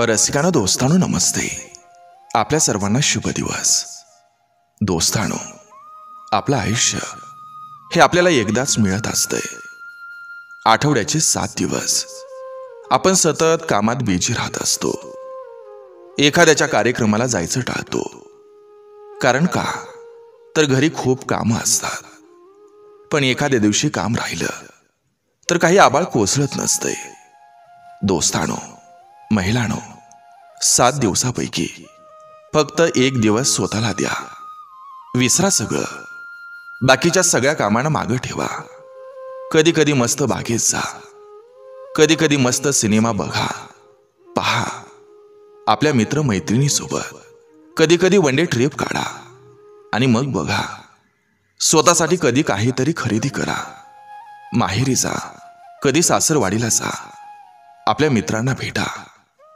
रसिकांनो, दोस्तांनो, नमस्ते. आपल्या सर्वांना शुभ दिवस. दोस्तांनो, आपलं आयुष्य हे आपल्याला एकदाच मिळत असतंय. आठवड्याचे 7 दिवस आपण सतत कामात बिझी राहत असतो. एखाद्याच्या कार्यक्रमाला जायचं टाळतो. कारण का तर घरी खूप कामं असतात. पण एखाद्या दिवशी काम राहिलं तर काही आबाळ कोसळत नसतंय. दोस्तांनो, महिलांनो, 7 दिवसापैकी फक्त 1 दिवस स्वतःला द्या. विसरा सगळं. बाकीच्या सगळ्या कामांना मागं ठेवा. कधी कधी मस्त बागेत जा. कधी कधी मस्त सिनेमा बघा, पहा. आपल्या मित्र मैत्रिणीसोबत कधी कधी वन डे ट्रिप काढा. आणि मग बघा, स्वतःसाठी कधी काहीतरी खरेदी करा. माहेरी जा, कधी सासरवाडीला जा. आपल्या मित्रांना भेटा,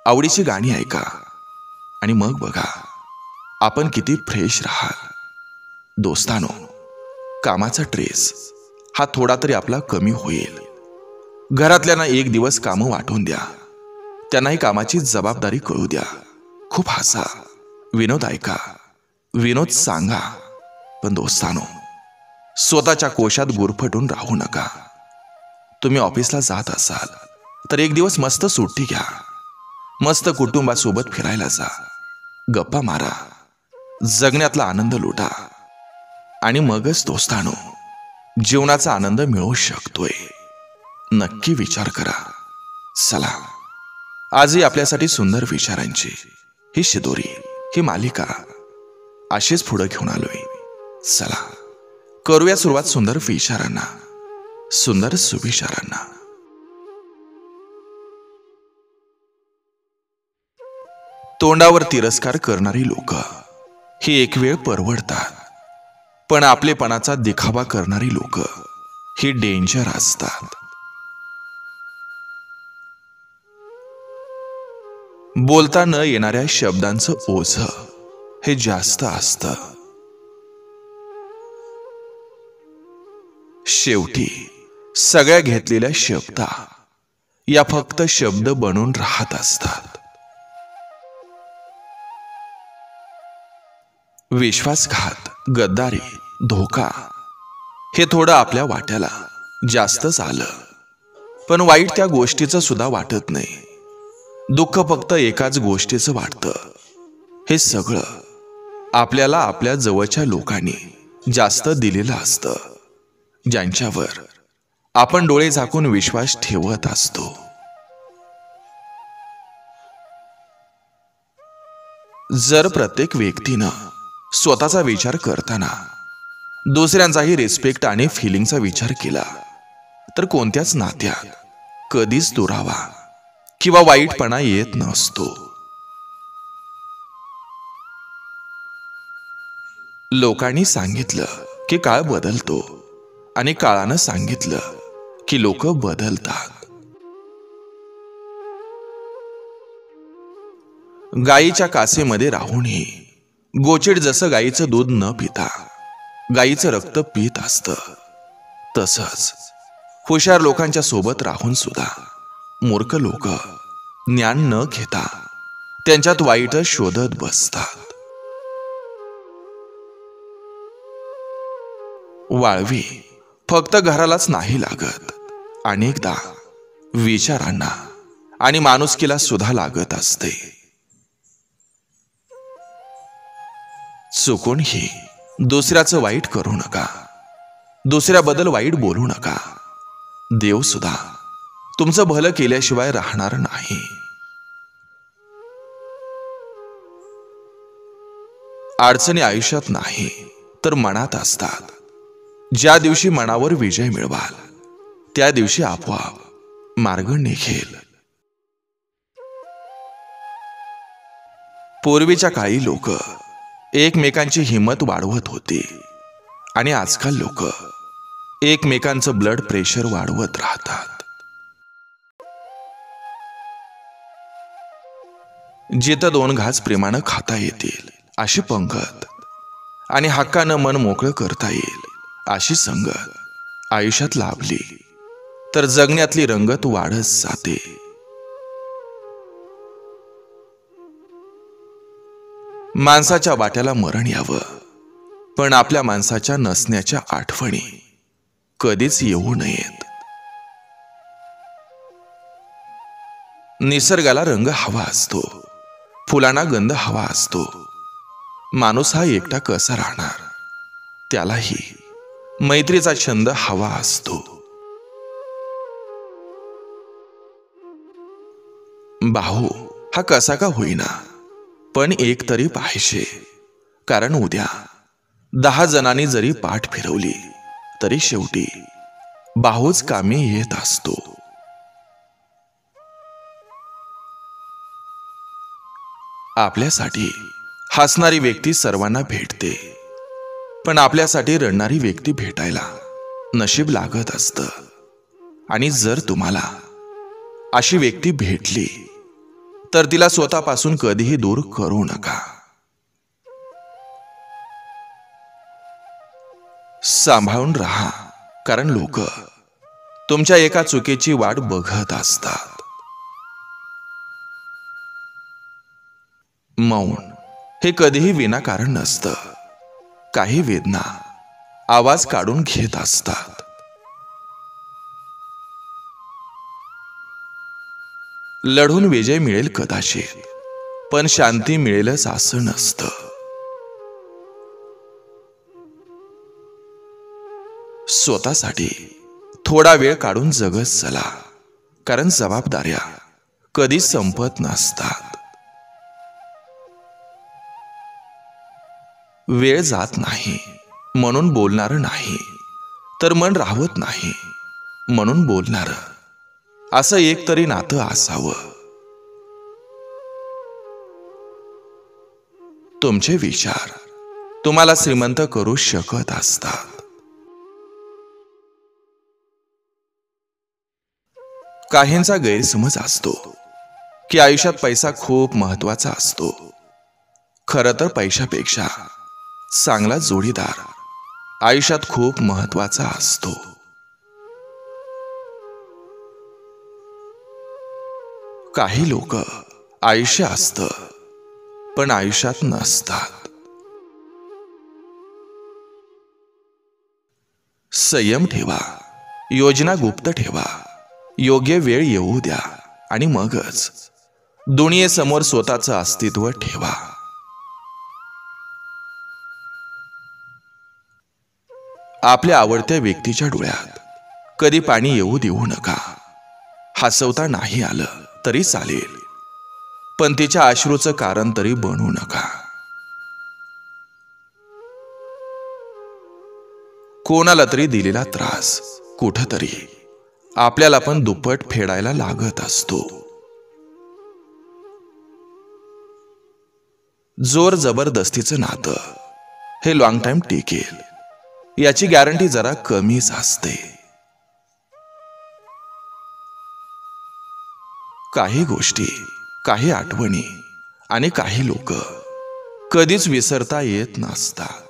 आवडीची गाणी ऐका. आणि मग बघा आपण किती फ्रेश राहाल. दोस्तांनो, कामाचा ट्रेस हा थोडा तरी आपला कमी होईल. घरातल्यांना 1 दिवस कामं वाटून द्या. त्यांनाही कामाची जबाबदारी कळू द्या. खूप हसा, विनोद ऐका, विनोद सांगा. पण दोस्तांनो, स्वतःच्या कोशात गुरफटून राहू नका. तुम्ही ऑफिसला जात असाल तर 1 दिवस मस्त सुट्टी घ्या. मस्त कुटुंबासोबत फिरायला जा. गप्पा मारा, जगण्यातला आनंद लुटा. आणि मगच दोस्तांनो, जीवनाचा आनंद मिळू शकतोय. नक्की विचार करा. चला, आजही आपल्यासाठी सुंदर विचारांची ही शिदोरी, ही मालिका अशीच पुढे घेऊन आलोय. चला, करूया सुरुवात सुंदर विचारांना, सुंदर सुविचारांना. तोंडावर तिरस्कार करणारी लोक ही एक वेळ परवडतात. पण आपलेपणाचा दिखावा करणारी लोक ही डेंजर असतात. बोलता न येणाऱ्या शब्दांचं ओझं हे जास्त असतं. शेवटी सगळ्या घेतलेल्या शब्दा या फक्त शब्द बनून राहत असतात. विश्वासघात, गद्दारी, धोका हे थोडं आपल्या वाट्याला जास्तच आलं. पण वाईट त्या गोष्टीचं सुद्धा वाटत नाही. दुःख फक्त एकाच गोष्टीचं वाटतं. हे सगळं आपल्याला आपल्या जवळच्या लोकांनी जास्त दिलेलं असतं, ज्यांच्यावर आपण डोळे झाकून विश्वास ठेवत असतो. जर प्रत्येक व्यक्तीनं स्वतःचा विचार करताना दुसऱ्यांचाही रिस्पेक्ट आणि फिलिंगचा विचार केला तर कोणत्याच नात्यात कधीच दुरावा किंवा वाईटपणा येत नसतो. लोकांनी सांगितलं की काळ बदलतो आणि काळानं सांगितलं की लोक बदलतात. गाईच्या कासेमध्ये राहूनही गोचिड जसं गाईचं दूध न पिता गाईचं रक्त पीत असतं, तसंच हुशार लोकांच्या सोबत राहून सुद्धा मूर्ख लोक ज्ञान न घेता त्यांच्यात वाईट शोधत बसतात. वाळवी फक्त घरालाच नाही लागत, अनेकदा विचारांना आणि माणुसकीला सुद्धा लागत असते. चुकूनही दुसऱ्याचं वाईट करू नका. दुसऱ्याबद्दल वाईट बोलू नका. देव सुद्धा तुमचं भलं केल्याशिवाय राहणार नाही. अडचणी आयुष्यात नाही तर मनात असतात. ज्या दिवशी मनावर विजय मिळवाल त्या दिवशी आपोआप मार्ग निघेल. पूर्वीच्या काळी लोक एकमेकांची हिंमत वाढवत होती आणि आजकाल लोक एकमेकांचं ब्लड प्रेशर वाढवत राहतात. जिथं 2 घास प्रेमानं खाता येतील अशी पंगत आणि हक्कानं मन मोकळं करता येईल अशी संगत आयुष्यात लाभली तर जगण्यातली रंगत वाढत जाते. माणसाच्या वाट्याला मरण यावं, पण आपल्या माणसाच्या नसण्याच्या आठवणी कधीच येऊ नयेत. निसर्गाला रंग हवा असतो, फुलांना गंध हवा असतो. माणूस हा एकटा कसा राहणार, त्यालाही मैत्रीचा छंद हवा असतो. भाऊ हा कसा का होईना, पण एक तरी पाहिजे. कारण उद्या 10 जणांनी जरी पाठ फिरवली तरी शेवटी भाऊच कामी येत असतो. आपल्यासाठी हसणारी व्यक्ती सर्वांना भेटते, पण आपल्यासाठी रडणारी व्यक्ती भेटायला नशीब लागत असतं. आणि जर तुम्हाला अशी व्यक्ती भेटली तर तिला स्वतःपासून कधीही दूर करू नका. सांभाळून राहा, कारण लोक तुमच्या एका चुकीची वाट बघत असतात. मौन हे कधीही विनाकारण नसतं. काही वेदना आवाज काढून घेत असतात. लढून विजय मिळेल कदाचित, पण शांती मिळेलच असं नसतं. स्वतःसाठी थोडा वेळ काढून जगत चला, कारण जबाबदाऱ्या कधी संपत नसतात. वेळ जात नाही म्हणून बोलणार नाही, तर मन राहत नाही म्हणून बोलणार, असं एक तरी नातं असावं. तुमचे विचार तुम्हाला श्रीमंत करू शकत असतात. काहींचा गैरसमज असतो की आयुष्यात पैसा खूप महत्वाचा असतो. खरं तर पैशापेक्षा चांगला जोडीदार आयुष्यात खूप महत्वाचा असतो. काही लोक आयुष्य असतं पण आयुष्यात नसतात. संयम ठेवा, योजना गुप्त ठेवा, योग्य वेळ येऊ द्या आणि मगच दुनियेसमोर स्वतःचं अस्तित्व ठेवा. आपल्या आवडत्या व्यक्तीच्या डोळ्यात कधी पाणी येऊ देऊ नका. हसवता नाही आलं तरी चालेल, पण तिच्या अश्रूचं कारण तरी बनू नका. कोणाला तरी दिलेला त्रास कुठंतरी आपल्याला पण दुप्पट फेडायला लागत असतो. जोर जबरदस्तीचं नातं हे लॉंग टाइम टिकेल याची गॅरंटी जरा कमीच असते. काही गोष्टी, काही आठवणी आणि काही लोक कधीच विसरता येत नसतात.